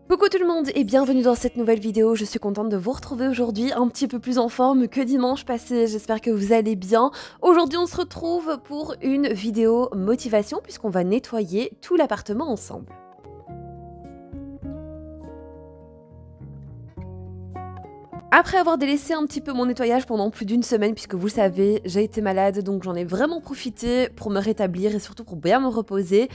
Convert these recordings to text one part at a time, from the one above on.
Coucou tout le monde et bienvenue dans cette nouvelle vidéo, je suis contente de vous retrouver aujourd'hui un petit peu plus en forme que dimanche passé, j'espère que vous allez bien. Aujourd'hui on se retrouve pour une vidéo motivation puisqu'on va nettoyer tout l'appartement ensemble. Après avoir délaissé un petit peu mon nettoyage pendant plus d'une semaine, puisque vous le savez, j'ai été malade, donc j'en ai vraiment profité pour me rétablir et surtout pour bien me reposer,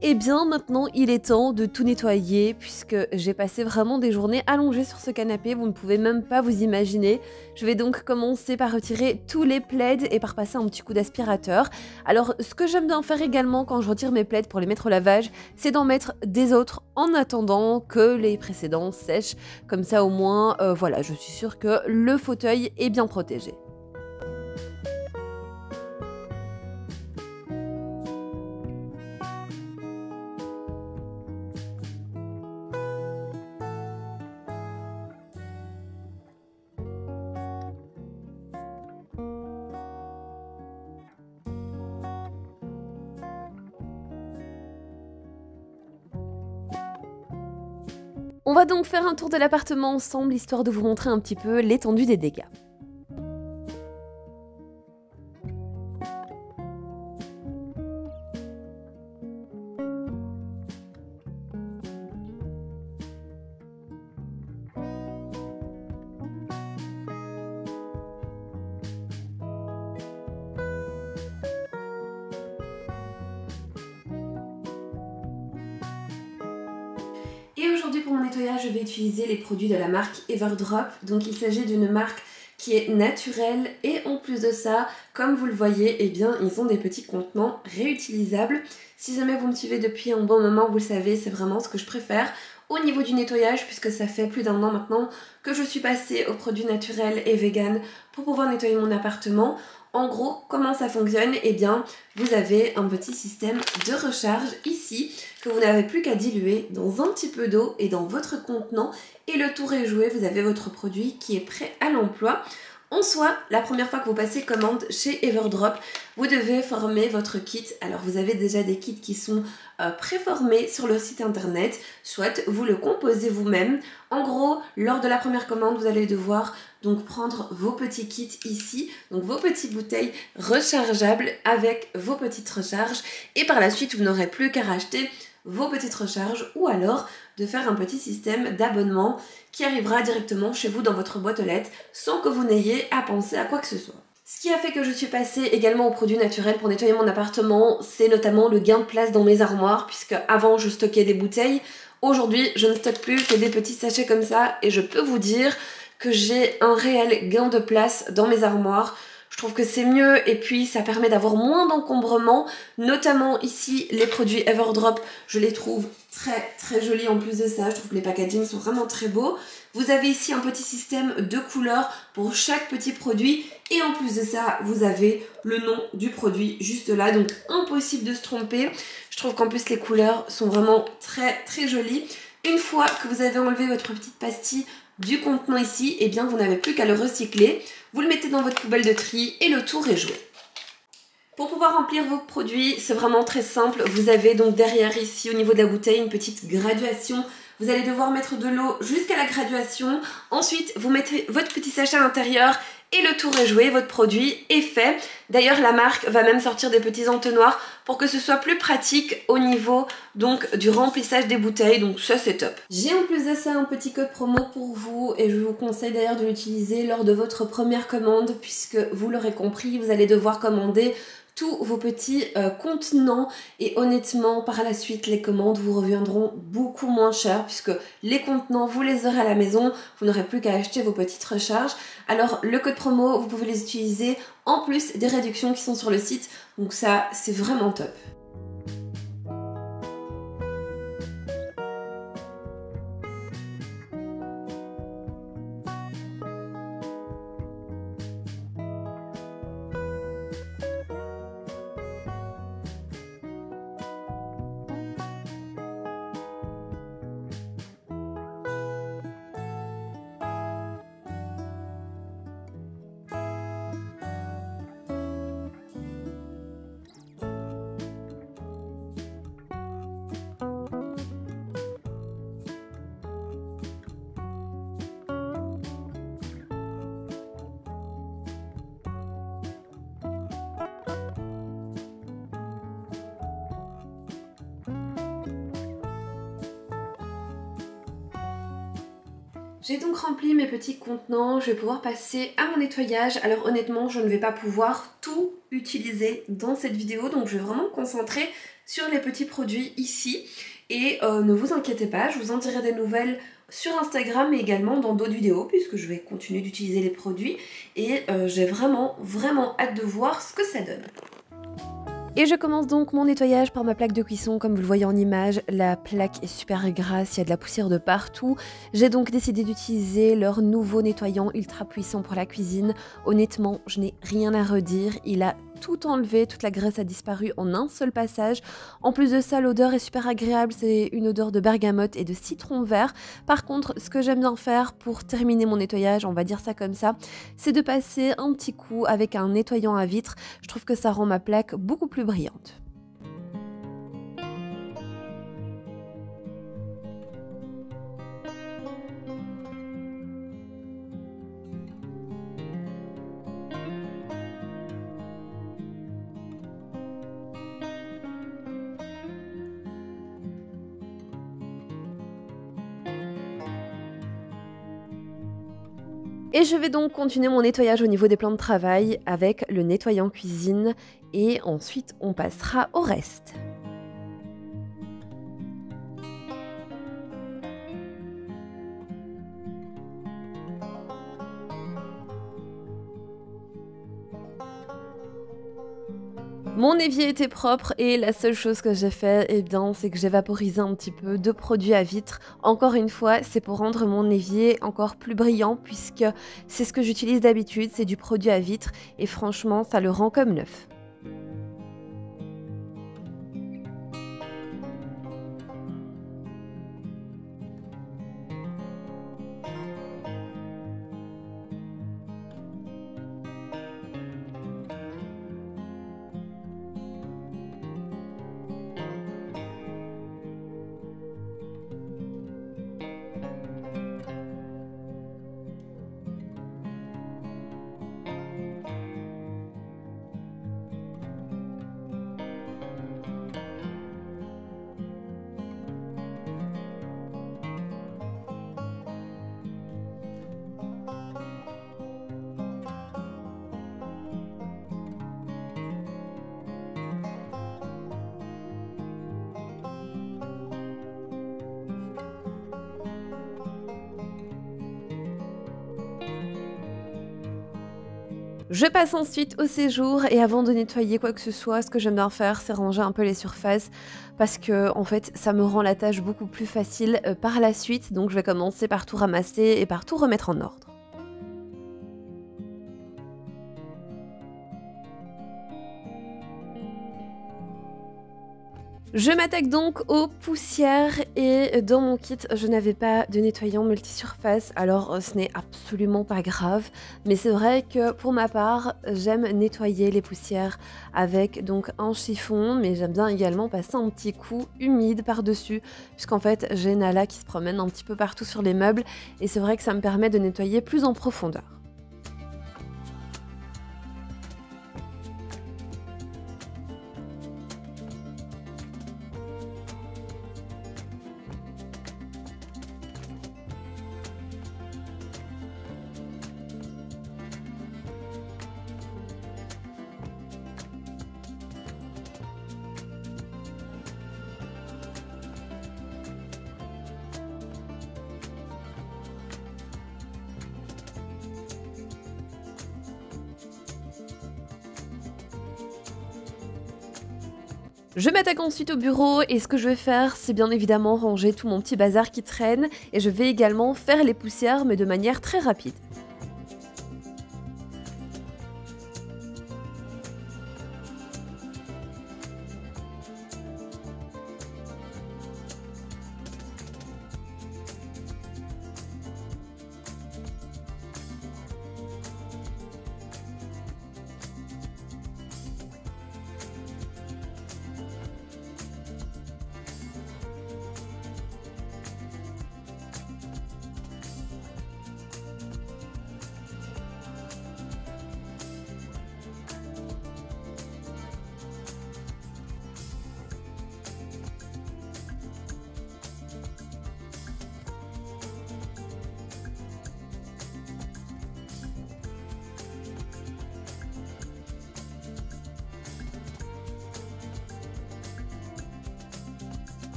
et bien maintenant il est temps de tout nettoyer, puisque j'ai passé vraiment des journées allongées sur ce canapé, vous ne pouvez même pas vous imaginer. Je vais donc commencer par retirer tous les plaids et par passer un petit coup d'aspirateur. Alors ce que j'aime bien faire également quand je retire mes plaids pour les mettre au lavage, c'est d'en mettre des autres en attendant que les précédents sèchent, comme ça au moins, voilà, je suis sûre que le fauteuil est bien protégé. On va donc faire un tour de l'appartement ensemble, histoire de vous montrer un petit peu l'étendue des dégâts. Et aujourd'hui pour mon nettoyage, je vais utiliser les produits de la marque Everdrop. Donc il s'agit d'une marque qui est naturelle et en plus de ça, comme vous le voyez, eh bien ils ont des petits contenants réutilisables. Si jamais vous me suivez depuis un bon moment, vous le savez, c'est vraiment ce que je préfère au niveau du nettoyage, puisque ça fait plus d'un an maintenant que je suis passée aux produits naturels et vegan pour pouvoir nettoyer mon appartement. En gros, comment ça fonctionne? Eh bien, vous avez un petit système de recharge ici que vous n'avez plus qu'à diluer dans un petit peu d'eau et dans votre contenant et le tour est joué, vous avez votre produit qui est prêt à l'emploi. En soi, la première fois que vous passez commande chez Everdrop, vous devez former votre kit. Alors vous avez déjà des kits qui sont préformés sur le site internet, soit vous le composez vous-même. En gros, lors de la première commande, vous allez devoir donc prendre vos petits kits ici, donc vos petites bouteilles rechargeables avec vos petites recharges et par la suite, vous n'aurez plus qu'à racheter vos petites recharges ou alors de faire un petit système d'abonnement qui arrivera directement chez vous dans votre boîte aux lettres sans que vous n'ayez à penser à quoi que ce soit. Ce qui a fait que je suis passée également aux produits naturels pour nettoyer mon appartement, c'est notamment le gain de place dans mes armoires, puisque avant je stockais des bouteilles. Aujourd'hui, je ne stocke plus que des petits sachets comme ça et je peux vous dire que j'ai un réel gain de place dans mes armoires. Je trouve que c'est mieux et puis ça permet d'avoir moins d'encombrement, notamment ici les produits Everdrop, je les trouve très jolis en plus de ça, je trouve que les packagings sont vraiment très beaux. Vous avez ici un petit système de couleurs pour chaque petit produit et en plus de ça, vous avez le nom du produit juste là, donc impossible de se tromper. Je trouve qu'en plus les couleurs sont vraiment très jolies. Une fois que vous avez enlevé votre petite pastille du contenant ici, eh bien vous n'avez plus qu'à le recycler. Vous le mettez dans votre poubelle de tri et le tour est joué. Pour pouvoir remplir vos produits, c'est vraiment très simple. Vous avez donc derrière ici au niveau de la bouteille une petite graduation. Vous allez devoir mettre de l'eau jusqu'à la graduation. Ensuite, vous mettez votre petit sachet à l'intérieur et le tour est joué, votre produit est fait. D'ailleurs, la marque va même sortir des petits entonnoirs pour que ce soit plus pratique au niveau donc du remplissage des bouteilles, donc ça c'est top. J'ai en plus de ça un petit code promo pour vous et je vous conseille d'ailleurs de l'utiliser lors de votre première commande puisque vous l'aurez compris, vous allez devoir commander tous vos petits contenants et honnêtement par la suite les commandes vous reviendront beaucoup moins cher puisque les contenants vous les aurez à la maison, vous n'aurez plus qu'à acheter vos petites recharges. Alors le code promo vous pouvez les utiliser en plus des réductions qui sont sur le site, donc ça c'est vraiment top. J'ai donc rempli mes petits contenants, je vais pouvoir passer à mon nettoyage. Alors honnêtement, je ne vais pas pouvoir tout utiliser dans cette vidéo, donc je vais vraiment me concentrer sur les petits produits ici. Et ne vous inquiétez pas, je vous en dirai des nouvelles sur Instagram mais également dans d'autres vidéos puisque je vais continuer d'utiliser les produits et j'ai vraiment hâte de voir ce que ça donne. Et je commence donc mon nettoyage par ma plaque de cuisson. Comme vous le voyez en image, la plaque est super grasse, il y a de la poussière de partout. J'ai donc décidé d'utiliser leur nouveau nettoyant ultra puissant pour la cuisine. Honnêtement, je n'ai rien à redire, il a tout enlevé, toute la graisse a disparu en un seul passage. En plus de ça, l'odeur est super agréable, c'est une odeur de bergamote et de citron vert. Par contre, ce que j'aime bien faire pour terminer mon nettoyage, on va dire ça comme ça, c'est de passer un petit coup avec un nettoyant à vitre. Je trouve que ça rend ma plaque beaucoup plus brillante. Et je vais donc continuer mon nettoyage au niveau des plans de travail avec le nettoyant cuisine et ensuite on passera au reste. Mon évier était propre et la seule chose que j'ai fait, eh bien, c'est que j'ai vaporisé un petit peu de produit à vitre. Encore une fois, c'est pour rendre mon évier encore plus brillant puisque c'est ce que j'utilise d'habitude, c'est du produit à vitre et franchement, ça le rend comme neuf. Je passe ensuite au séjour et avant de nettoyer quoi que ce soit, ce que j'aime bien faire, c'est ranger un peu les surfaces parce que en fait, ça me rend la tâche beaucoup plus facile par la suite. Donc je vais commencer par tout ramasser et par tout remettre en ordre. Je m'attaque donc aux poussières et dans mon kit, je n'avais pas de nettoyant multisurface, alors ce n'est absolument pas grave, mais c'est vrai que pour ma part, j'aime nettoyer les poussières avec donc un chiffon, mais j'aime bien également passer un petit coup humide par-dessus, puisqu'en fait j'ai Nala qui se promène un petit peu partout sur les meubles et c'est vrai que ça me permet de nettoyer plus en profondeur. Je m'attaque ensuite au bureau et ce que je vais faire, c'est bien évidemment ranger tout mon petit bazar qui traîne et je vais également faire les poussières mais de manière très rapide.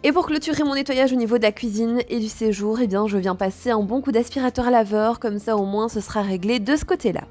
Et pour clôturer mon nettoyage au niveau de la cuisine et du séjour, eh bien je viens passer un bon coup d'aspirateur à laveur, comme ça au moins ce sera réglé de ce côté-là.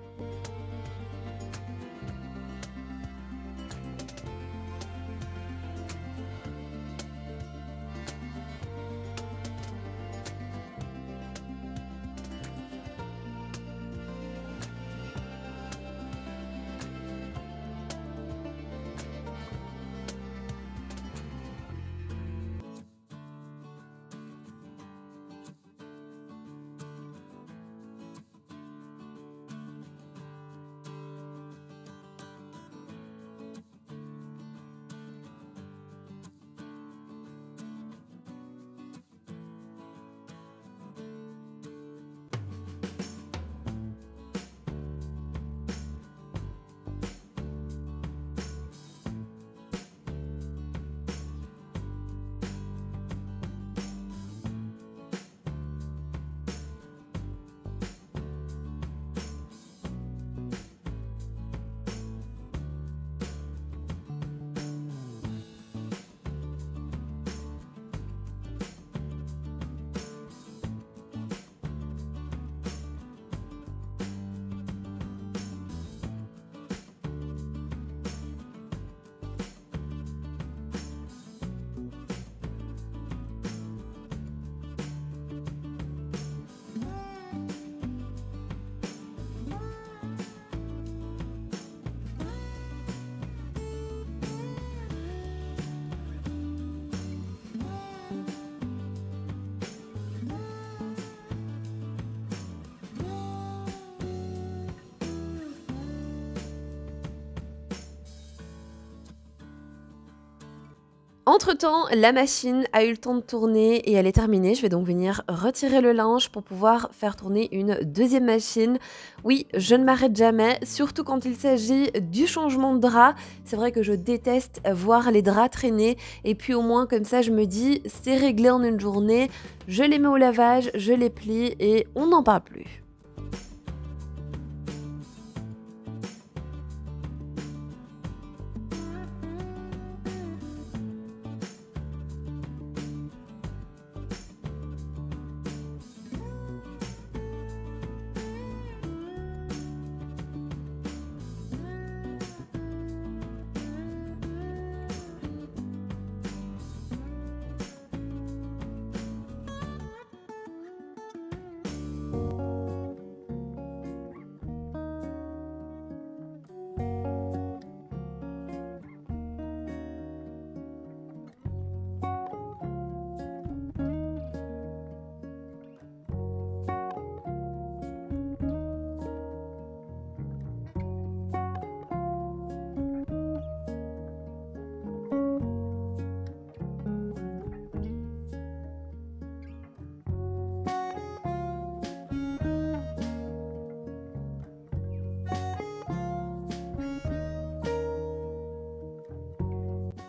Entre-temps, la machine a eu le temps de tourner et elle est terminée. Je vais donc venir retirer le linge pour pouvoir faire tourner une deuxième machine. Oui, je ne m'arrête jamais, surtout quand il s'agit du changement de drap. C'est vrai que je déteste voir les draps traîner et puis au moins comme ça je me dis c'est réglé en une journée, je les mets au lavage, je les plie et on n'en parle plus.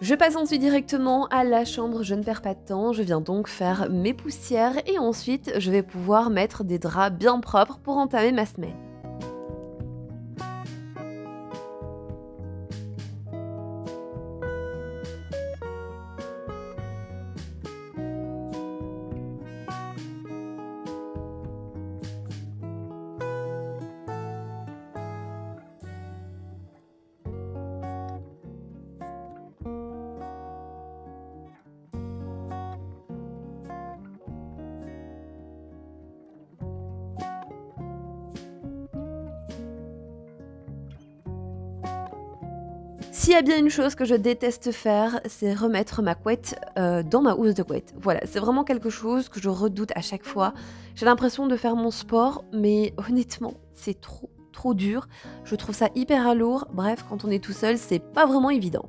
Je passe ensuite directement à la chambre, je ne perds pas de temps, je viens donc faire mes poussières et ensuite je vais pouvoir mettre des draps bien propres pour entamer ma semaine. S'il y a bien une chose que je déteste faire, c'est remettre ma couette dans ma housse de couette. Voilà, c'est vraiment quelque chose que je redoute à chaque fois. J'ai l'impression de faire mon sport, mais honnêtement, c'est trop dur. Je trouve ça hyper lourd. Bref, quand on est tout seul, c'est pas vraiment évident.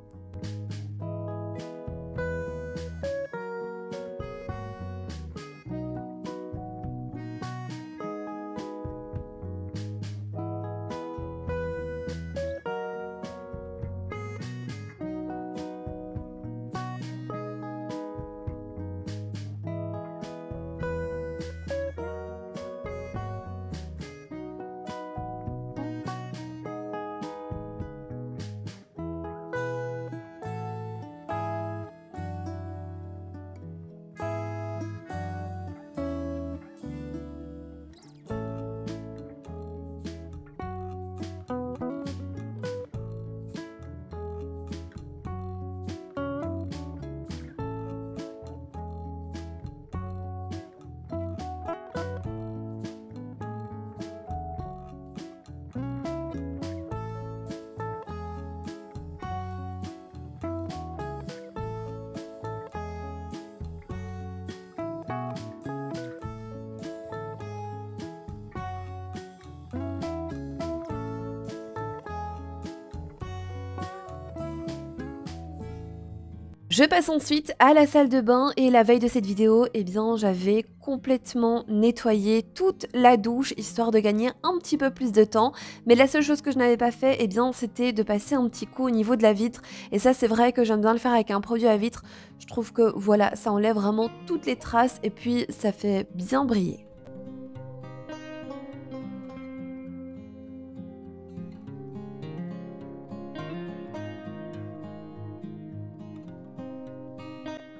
Je passe ensuite à la salle de bain et la veille de cette vidéo, eh bien j'avais complètement nettoyé toute la douche histoire de gagner un petit peu plus de temps. Mais la seule chose que je n'avais pas fait, eh bien c'était de passer un petit coup au niveau de la vitre. Et ça c'est vrai que j'aime bien le faire avec un produit à vitre. Je trouve que voilà, ça enlève vraiment toutes les traces et puis ça fait bien briller.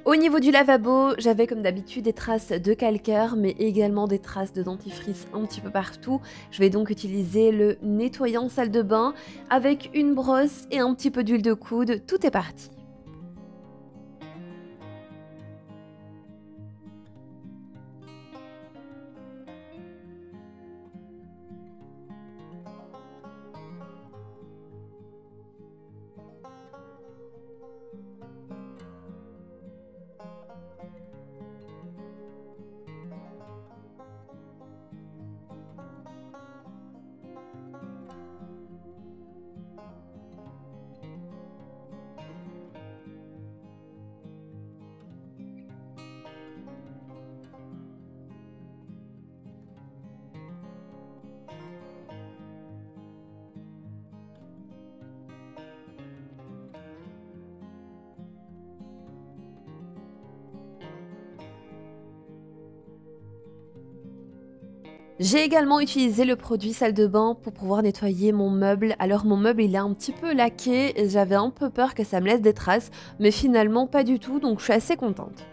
Au niveau du lavabo, j'avais comme d'habitude des traces de calcaire, mais également des traces de dentifrice un petit peu partout. Je vais donc utiliser le nettoyant salle de bain avec une brosse et un petit peu d'huile de coude. Tout est parti. J'ai également utilisé le produit salle de bain pour pouvoir nettoyer mon meuble. Alors mon meuble il est un petit peu laqué et j'avais un peu peur que ça me laisse des traces, mais finalement pas du tout, donc je suis assez contente.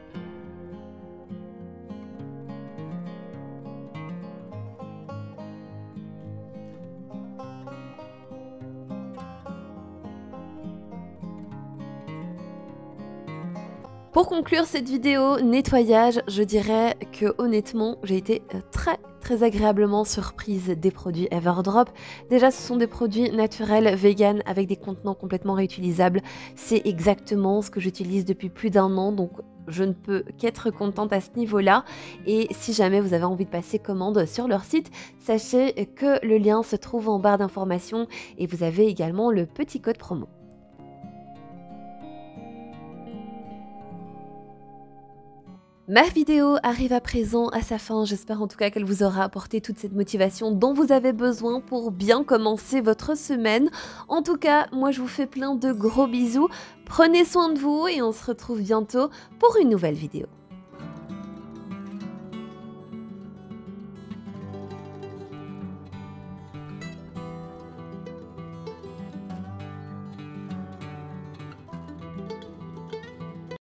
Pour conclure cette vidéo nettoyage, je dirais que honnêtement, j'ai été très agréablement surprise des produits Everdrop. Déjà, ce sont des produits naturels, vegan, avec des contenants complètement réutilisables. C'est exactement ce que j'utilise depuis plus d'un an, donc je ne peux qu'être contente à ce niveau-là. Et si jamais vous avez envie de passer commande sur leur site, sachez que le lien se trouve en barre d'informations et vous avez également le petit code promo. Ma vidéo arrive à présent à sa fin, j'espère en tout cas qu'elle vous aura apporté toute cette motivation dont vous avez besoin pour bien commencer votre semaine. En tout cas, moi je vous fais plein de gros bisous, prenez soin de vous et on se retrouve bientôt pour une nouvelle vidéo.